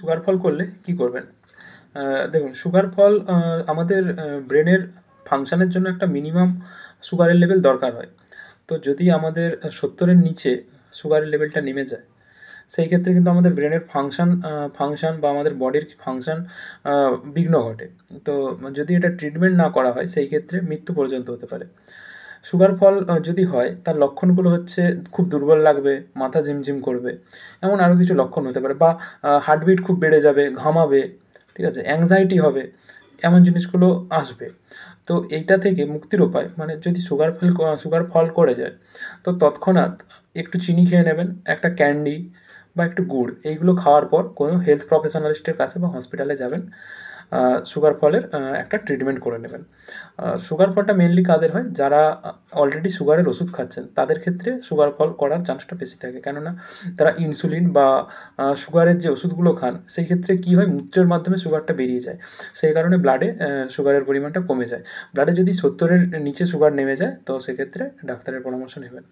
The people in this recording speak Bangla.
সুগার ফল করলে কি করবেন? দেখুন, সুগার ফল আমাদের ব্রেনের ফাংশনের জন্য একটা মিনিমাম সুগারের লেভেল দরকার হয়। তো যদি আমাদের 70-এর নিচে সুগারের লেভেলটা নেমে যায়, সেই ক্ষেত্রে কিন্তু আমাদের ব্রেনের ফাংশন বা আমাদের বডির ফাংশন বিঘ্ন ঘটে। তো যদি এটা ট্রিটমেন্ট না করা হয়, সেই ক্ষেত্রে মৃত্যু পর্যন্ত হতে পারে। সুগার ফল যদি হয়, তার লক্ষণগুলো হচ্ছে খুব দুর্বল লাগবে, মাথা ঝিমঝিম করবে, এমন আরও কিছু লক্ষণ হতে পারে, বা হার্টবিট খুব বেড়ে যাবে, ঘামাবে, ঠিক আছে? অ্যাংজাইটি হবে, এমন জিনিসগুলো আসবে। তো এইটা থেকে মুক্তির উপায়, মানে যদি সুগার ফল করে যায়, তো তৎক্ষণাৎ একটু চিনি খেয়ে নেবেন, একটা ক্যান্ডি বা একটু গুড়, এইগুলো খাওয়ার পর কোনো হেলথ প্রফেশনালিস্টের কাছে বা হসপিটালে যাবেন, সুগার ফলের একটা ট্রিটমেন্ট করে নেবেন। সুগার ফলটা মেনলি কাদের হয়? যারা অলরেডি সুগারের ওষুধ খাচ্ছেন, তাদের ক্ষেত্রে সুগার ফল করার চান্সটা বেশি থাকে। কেননা তারা ইনসুলিন বা সুগারের যে ওষুধগুলো খান, সেই ক্ষেত্রে কী হয়, মূত্রের মাধ্যমে সুগারটা বেরিয়ে যায়। সেই কারণে ব্লাডে সুগারের পরিমাণটা কমে যায়। ব্লাডে যদি 70-এর নিচে সুগার নেমে যায়, তো সেক্ষেত্রে ডাক্তারের পরামর্শ নেবেন।